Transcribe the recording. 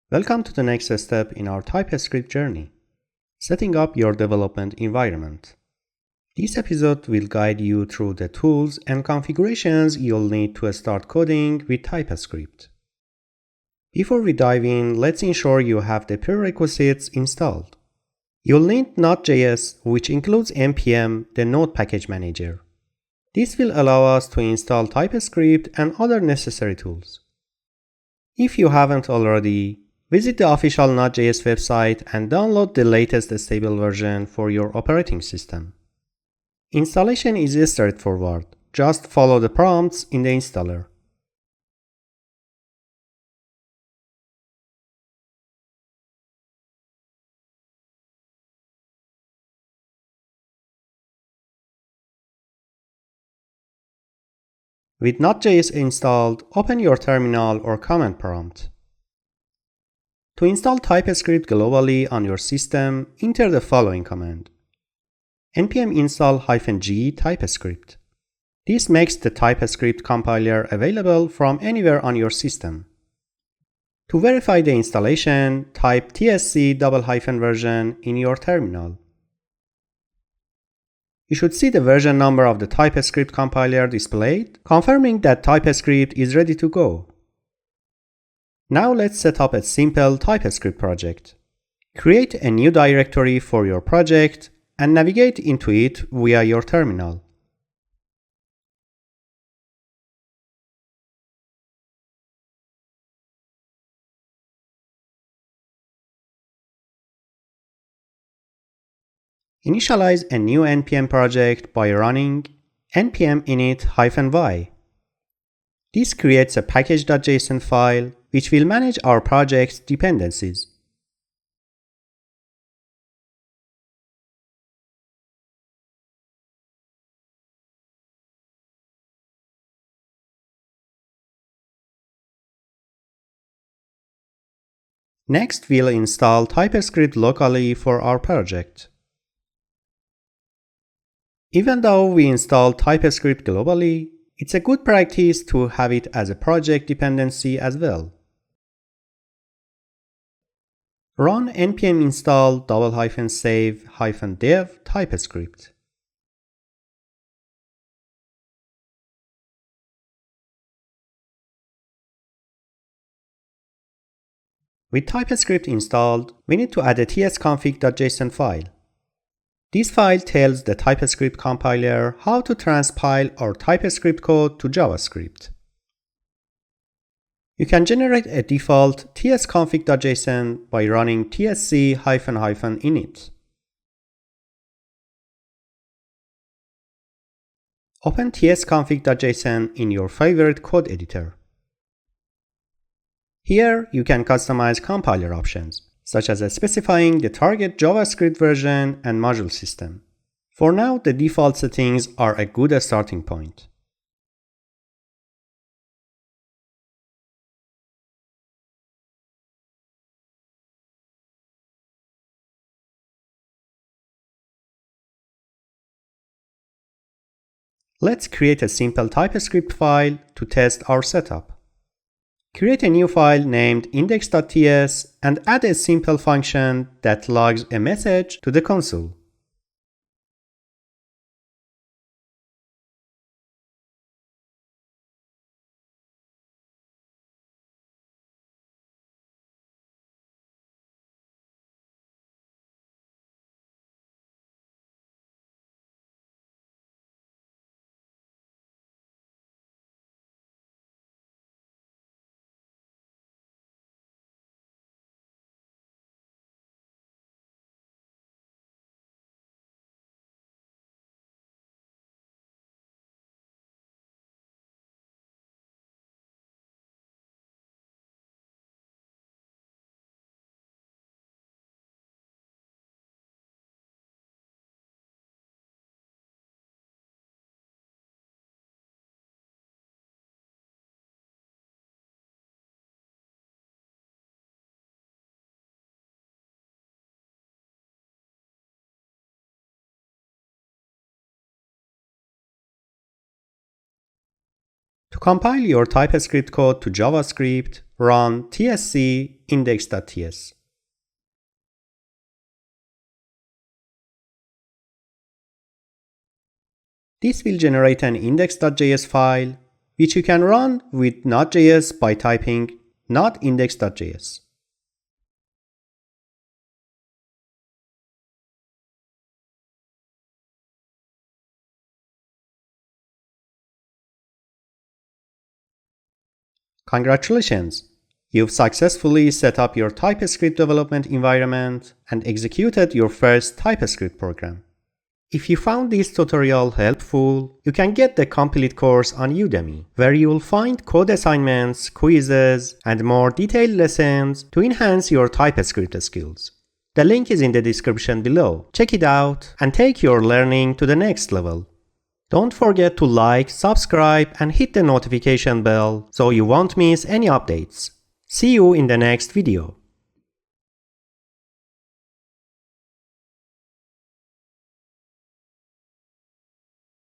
Welcome to the next step in our TypeScript journey, setting up your development environment. This episode will guide you through the tools and configurations you'll need to start coding with TypeScript. Before we dive in, let's ensure you have the prerequisites installed. You'll need Node.js, which includes npm, the Node package manager. This will allow us to install TypeScript and other necessary tools. If you haven't already, visit the official Node.js website and download the latest stable version for your operating system. Installation is straightforward. Just follow the prompts in the installer. With Node.js installed, open your terminal or command prompt. To install TypeScript globally on your system, enter the following command: npm install -g TypeScript. This makes the TypeScript compiler available from anywhere on your system. To verify the installation, type tsc:\version in your terminal. You should see the version number of the TypeScript compiler displayed, confirming that TypeScript is ready to go. Now let's set up a simple TypeScript project. Create a new directory for your project and navigate into it via your terminal. Initialize a new npm project by running npm init-y. This creates a package.json file which will manage our project's dependencies. Next, we'll install TypeScript locally for our project. Even though we install TypeScript globally, it's a good practice to have it as a project dependency as well. Run npm install --save-dev TypeScript. With TypeScript installed, we need to add a tsconfig.json file. This file tells the TypeScript compiler how to transpile our TypeScript code to JavaScript. You can generate a default tsconfig.json by running tsc-init. Open tsconfig.json in your favorite code editor. Here, you can customize compiler options, such as specifying the target JavaScript version and module system. For now, the default settings are a good starting point. Let's create a simple TypeScript file to test our setup. Create a new file named index.ts and add a simple function that logs a message to the console. To compile your TypeScript code to JavaScript, run tsc index.ts. This will generate an index.js file, which you can run with Node.js by typing node index.js. Congratulations! You've successfully set up your TypeScript development environment and executed your first TypeScript program. If you found this tutorial helpful, you can get the complete course on Udemy, where you'll find code assignments, quizzes, and more detailed lessons to enhance your TypeScript skills. The link is in the description below. Check it out and take your learning to the next level. Don't forget to like, subscribe, and hit the notification bell so you won't miss any updates. See you in the next video.